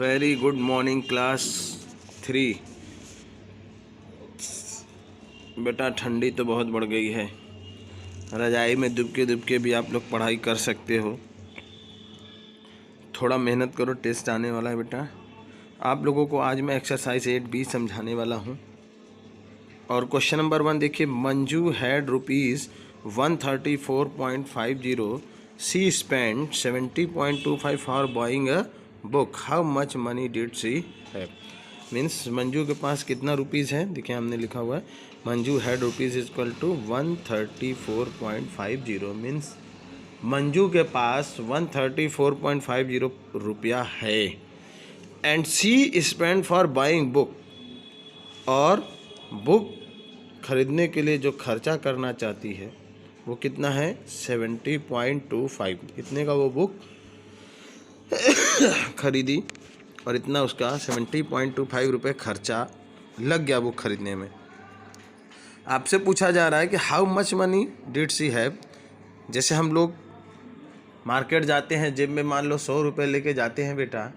Very good morning class 3। बेटा ठंडी तो बहुत बढ़ गई है, रजाई में दुबके दुबके भी आप लोग पढ़ाई कर सकते हो। थोड़ा मेहनत करो, टेस्ट आने वाला है बेटा। आप लोगों को आज मैं एक्सरसाइज 8B समझाने वाला हूँ। और क्वेश्चन नंबर 1 देखिए, Manju had ₹134.50, she spend 70.25 for buying a book, how much money did she have. Means Manju के पास कितना रुपीज़ है, देखिए हमने लिखा हुआ है Manju had rupees equal to 134.50। Means Manju के पास 134.50 रुपया है। And she spend for buying book, और बुक खरीदने के लिए जो खर्चा करना चाहती है वो कितना है 70.25। कितने का वो बुक खरीदी और इतना उसका 70.25 रुपये खर्चा लग गया बुक खरीदने में। आपसे पूछा जा रहा है कि how much money did she have. जैसे हम लोग मार्केट जाते हैं, जेब में मान लो 100 रुपये लेके जाते हैं बेटा,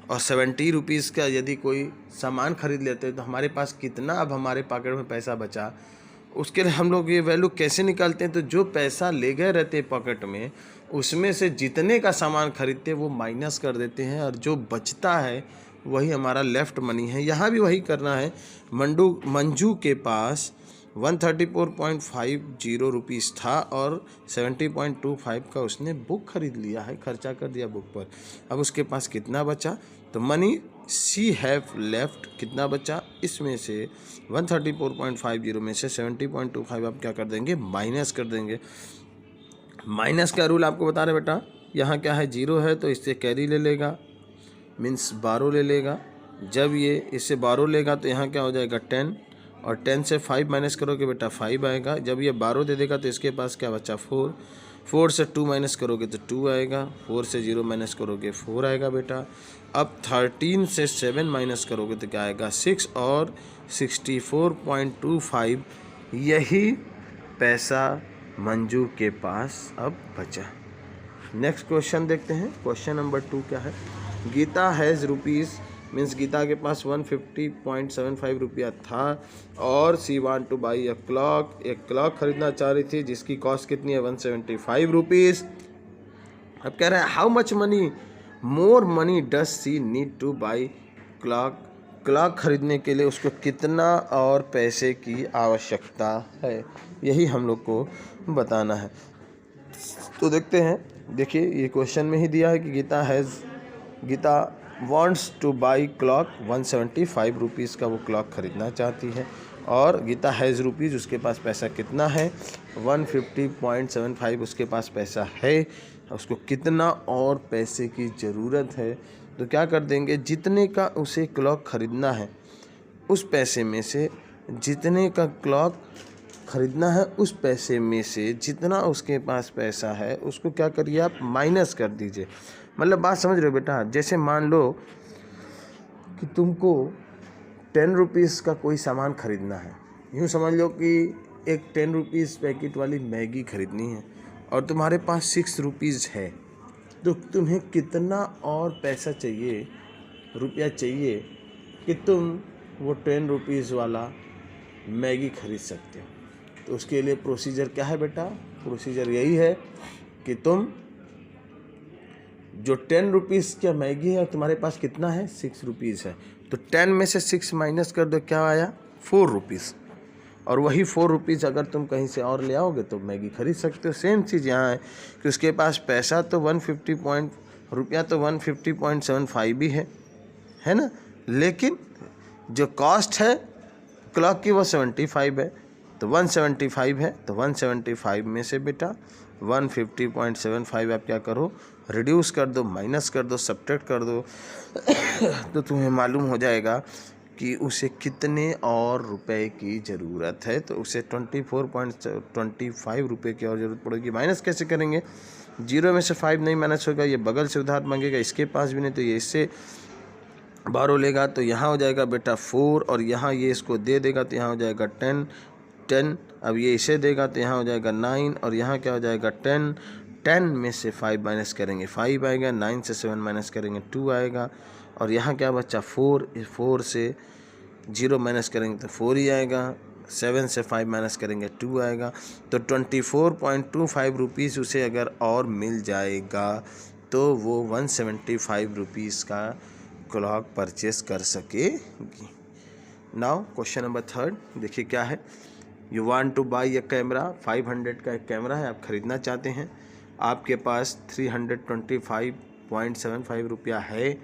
और 70 रुपीज़ का यदि कोई सामान खरीद लेते हैं तो हमारे पास कितना अब हमारे पॉकेट में पैसा बचा। उसके लिए हम लोग ये वैल्यू कैसे निकालते हैं, तो जो पैसा ले गए रहते पॉकेट में उसमें से जितने का सामान खरीदते वो माइनस कर देते हैं, और जो बचता है वही हमारा लेफ्ट मनी है। यहाँ भी वही करना है। मंजू के पास 134.50 रुपीज़ था और 70.25 का उसने बुक खरीद लिया है, खर्चा कर दिया बुक पर। अब उसके पास कितना बचा, तो मनी सी हैव लेफ्ट कितना बचा, इसमें से 134.50 में से 70.25 आप क्या कर देंगे, माइनस कर देंगे। माइनस का रूल आपको बता रहे बेटा, यहाँ क्या है 0 है तो इससे कैरी ले लेगा, मीन्स 12 ले लेगा। जब ये इससे 12 लेगा तो यहाँ क्या हो जाएगा 10, और 10 से 5 माइनस करोगे बेटा 5 आएगा। जब ये 12 दे देगा तो इसके पास क्या बचा 4, 4 से 2 माइनस करोगे तो 2 आएगा, 4 से 0 माइनस करोगे 4 आएगा बेटा। अब 13 से 7 माइनस करोगे तो क्या आएगा 6, और 64.25 यही पैसा मंजू के पास अब बचा। नेक्स्ट क्वेश्चन देखते हैं। क्वेश्चन नंबर 2 क्या है, Geeta has rupees, means Geeta के पास 150.75 रुपया था, और she want to buy a clock, एक क्लॉक खरीदना चाह रही थी जिसकी कॉस्ट कितनी है 175 रुपीज़। अब कह रहा है how much money more money does she need to buy clock, clock खरीदने के लिए उसको कितना और पैसे की आवश्यकता है, यही हम लोग को बताना है। तो देखते हैं, देखिए ये क्वेश्चन में ही दिया है कि Geeta wants to buy clock 175 rupees का वो क्लॉक खरीदना चाहती है, और गीता हैज़ रुपीज़, उसके पास पैसा कितना है 150.75 उसके पास पैसा है, उसको कितना और पैसे की ज़रूरत है। तो क्या कर देंगे, जितने का उसे क्लॉक खरीदना है उस पैसे में से, जितने का क्लॉक खरीदना है उस पैसे में से जितना उसके पास पैसा है उसको क्या करिए आप माइनस कर दीजिए। मतलब बात समझ रहे हो बेटा, जैसे मान लो कि तुमको 10 रुपीज़ का कोई सामान खरीदना है, यूँ समझ लो कि एक 10 रुपीज़ पैकेट वाली मैगी खरीदनी है और तुम्हारे पास 6 रुपीज़ है, तो तुम्हें कितना और पैसा चाहिए, रुपया चाहिए कि तुम वो 10 रुपीज़ वाला मैगी खरीद सकते हो। तो उसके लिए प्रोसीजर क्या है बेटा, प्रोसीजर यही है कि तुम जो 10 रुपीज़ का मैगी है तुम्हारे पास कितना है 6 रुपीज़ है, तो 10 में से 6 माइनस कर दो, क्या आया 4 रुपीज़, और वही 4 रुपीज़ अगर तुम कहीं से और ले आओगे तो मैगी खरीद सकते हो। सेम चीज़ यहाँ है कि उसके पास पैसा तो 150.75 भी है ना, लेकिन जो कॉस्ट है क्लॉक की वो 75 है, तो 175 है, तो 175 में से बेटा 150.75 आप क्या करो, रिड्यूस कर दो, माइनस कर दो, सब्ट्रैक्ट कर दो तो तुम्हें मालूम हो जाएगा कि उसे कितने और रुपए की ज़रूरत है। तो उसे 24.25 रुपये की और ज़रूरत पड़ेगी। माइनस कैसे करेंगे, 0 में से 5 नहीं माइनस होगा, ये बगल से उधार मांगेगा, इसके पास भी नहीं, तो ये इससे 12 लेगा तो यहाँ हो जाएगा बेटा 4, और यहाँ ये इसको दे देगा तो यहाँ हो जाएगा 10। अब ये इसे देगा तो यहाँ हो जाएगा 9, और यहाँ क्या हो जाएगा 10 में से 5 माइनस करेंगे 5 आएगा, 9 से 7 माइनस करेंगे 2 आएगा, और यहाँ क्या बचा 4, 4 से 0 माइनस करेंगे तो 4 ही आएगा, 7 से 5 माइनस करेंगे 2 आएगा। तो 24.25 रुपीज़ उसे अगर और मिल जाएगा तो वो 175 रुपीज़ का क्लॉक परचेस कर सकेगी। नाउ क्वेश्चन नंबर 3 देखिए क्या है। You want to buy a camera, 500 का एक कैमरा है, आप ख़रीदना चाहते हैं। आपके पास 325.75 रुपया है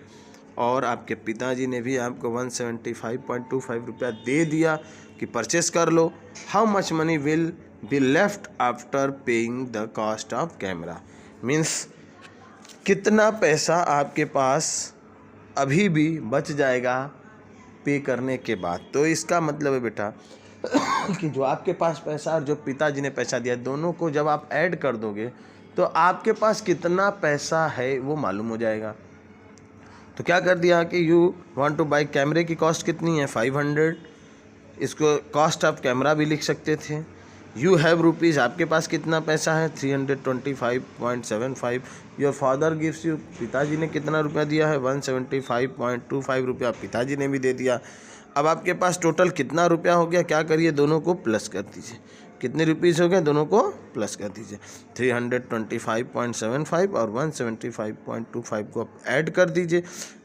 और आपके पिताजी ने भी आपको 175.25 रुपया दे दिया कि परचेस कर लो। How much money will be left after paying the cost of camera, means कितना पैसा आपके पास अभी भी बच जाएगा पे करने के बाद। तो इसका मतलब है बेटा कि जो आपके पास पैसा और जो पिताजी ने पैसा दिया, दोनों को जब आप ऐड कर दोगे तो आपके पास कितना पैसा है वो मालूम हो जाएगा। तो क्या कर दिया कि यू वांट टू बाई, कैमरे की कॉस्ट कितनी है 500, इसको कॉस्ट ऑफ कैमरा भी लिख सकते थे। यू हैव रुपीज़, आपके पास कितना पैसा है 325.75। योर फादर गिव्स यू, पिताजी ने कितना रुपया दिया है 175.25 रुपया पिताजी ने भी दे दिया। अब आपके पास टोटल कितना रुपया हो गया, क्या करिए दोनों को प्लस कर दीजिए। कितने रुपीज़ हो गए, दोनों को प्लस कर दीजिए। 325.75 और 175.25 को आप ऐड कर दीजिए।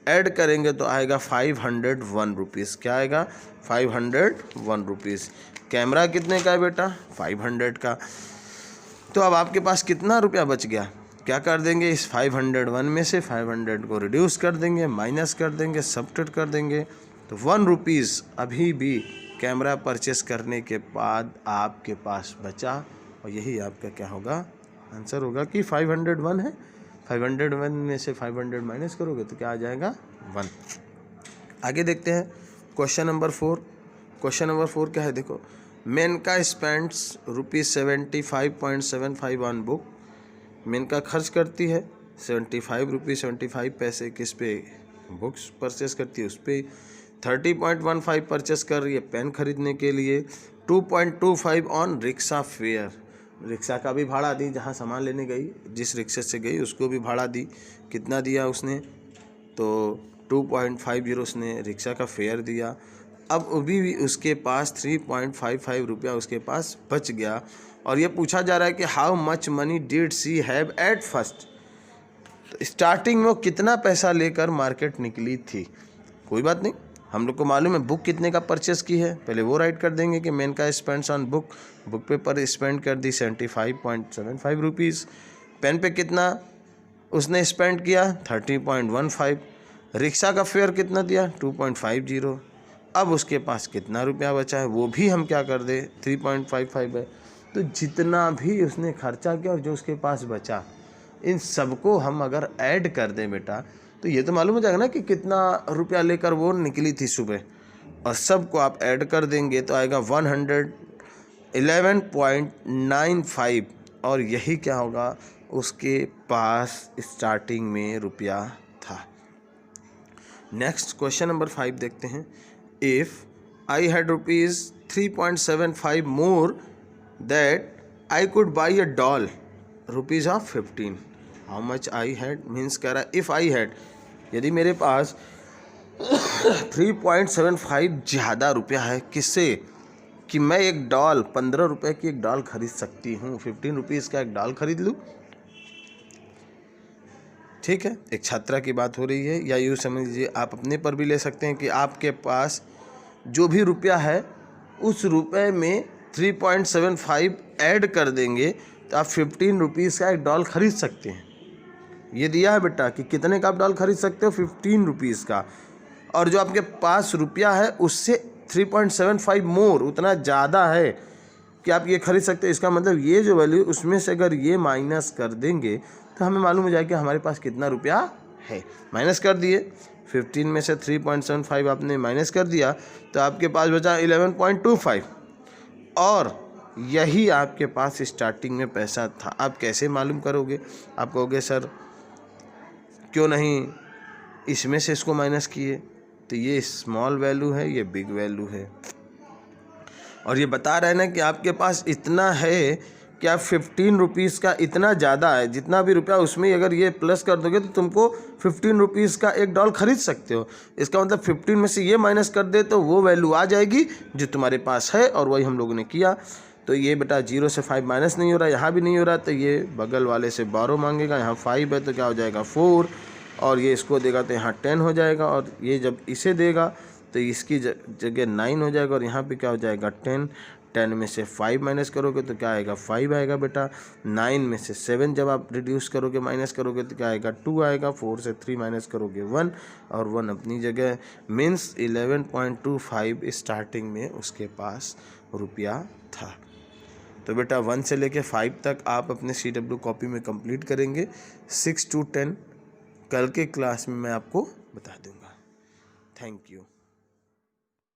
ऐड करेंगे तो आएगा 501 रुपीज़। क्या आएगा 501 रुपीज़। कैमरा कितने का है बेटा 500 का। तो अब आपके पास कितना रुपया बच गया, क्या कर देंगे, इस 501 में से 500 को रिड्यूस कर देंगे, माइनस कर देंगे, सब्ट्रैक्ट कर देंगे। तो 1 रुपीज़ अभी भी कैमरा परचेस करने के बाद आपके पास बचा और यही आपका क्या होगा, आंसर होगा कि 501 है। 501 में से 500 माइनस करोगे तो क्या आ जाएगा 1। आगे देखते हैं क्वेश्चन नंबर 4। क्वेश्चन नंबर 4 क्या है देखो। Menka spends ₹75.75 on book. Menka खर्च करती है 75 पैसे किस पे, बुक्स परचेस करती है उस पर। 30.15 परचेस कर रही है पेन खरीदने के लिए। 2.25 ऑन रिक्शा फेयर, रिक्शा का भी भाड़ा दी, जहाँ सामान लेने गई जिस रिक्शे से गई उसको भी भाड़ा दी। कितना दिया उसने, तो 2.50 उसने रिक्शा का फेयर दिया। अब अभी भी उसके पास 3.55 रुपया उसके पास बच गया और ये पूछा जा रहा है कि how much money did she have at first. Starting में वो कितना पैसा लेकर मार्केट निकली थी। कोई बात नहीं, हम लोग को मालूम है बुक कितने का परचेस की है, पहले वो राइट कर देंगे कि मेन का स्पेंड्स ऑन बुक, बुक पे पर स्पेंड कर दी 75.75 रुपीज़। पेन पे कितना उसने स्पेंड किया 30.15। रिक्शा का फेयर कितना दिया 2.50। अब उसके पास कितना रुपया बचा है वो भी हम क्या कर दे 3.55 है। तो जितना भी उसने खर्चा किया और जो उसके पास बचा, इन सबको हम अगर ऐड कर दें बेटा तो ये तो मालूम हो जाएगा ना कि कितना रुपया लेकर वो निकली थी सुबह, और सबको आप ऐड कर देंगे तो आएगा 111.95 और यही क्या होगा उसके पास स्टार्टिंग में रुपया था। नेक्स्ट क्वेश्चन नंबर 5 देखते हैं। If I had ₹3.75 more that I could by a doll ₹15। How much I had, means कह रहा है इफ़ आई हैड, यदि मेरे पास 3.75 ज़्यादा रुपया है किससे, कि मैं एक डॉल 15 रुपये की एक डॉल खरीद सकती हूँ, 15 रुपीज़ का एक डॉल खरीद लूँ। ठीक है, एक छात्रा की बात हो रही है, या यूँ समझ लीजिए आप अपने पर भी ले सकते हैं कि आपके पास जो भी रुपया है उस रुपये में 3.75 ऐड कर देंगे तो आप 15 रुपीज़ का एक डॉल खरीद सकते हैं। ये दिया है बेटा कि कितने का आप डॉल खरीद सकते हो 15 रुपीज़ का, और जो आपके पास रुपया है उससे 3.75 मोर, उतना ज़्यादा है कि आप ये खरीद सकते हो। इसका मतलब ये जो वैल्यू उसमें से अगर ये माइनस कर देंगे तो हमें मालूम हो जाएगा कि हमारे पास कितना रुपया है। माइनस कर दिए, 15 में से 3.75 आपने माइनस कर दिया तो आपके पास बचा 11.25 और यही आपके पास स्टार्टिंग में पैसा था। आप कैसे मालूम करोगे, आप कहोगे सर क्यों नहीं इसमें से इसको माइनस किए, तो ये स्मॉल वैल्यू है ये बिग वैल्यू है, और ये बता रहे हैं ना कि आपके पास इतना है क्या 15 रुपीज़ का इतना ज़्यादा है, जितना भी रुपया उसमें अगर ये प्लस कर दोगे तो तुमको 15 रुपीज़ का एक डॉल खरीद सकते हो। इसका मतलब 15 में से ये माइनस कर दे तो वो वैल्यू आ जाएगी जो तुम्हारे पास है, और वही हम लोगों ने किया। तो ये बेटा 0 से 5 माइनस नहीं हो रहा, यहाँ भी नहीं हो रहा, तो ये बगल वाले से 12 मांगेगा। यहाँ 5 है तो क्या हो जाएगा 4, और ये इसको देगा तो यहाँ 10 हो जाएगा, और ये जब इसे देगा तो इसकी जगह 9 हो जाएगा, और यहाँ पे क्या हो जाएगा 10। 10 में से 5 माइनस करोगे तो क्या आएगा 5 आएगा बेटा। 9 में से 7 जब आप रिड्यूस करोगे माइनस करोगे तो क्या आएगा 2 आएगा। 4 से 3 माइनस करोगे 1, और 1 अपनी जगह, मीन्स 11.25 स्टार्टिंग में उसके पास रुपया था। तो बेटा 1 से लेके 5 तक आप अपने CW कॉपी में कंप्लीट करेंगे। 6 to 10 कल के क्लास में मैं आपको बता दूंगा। Thank you.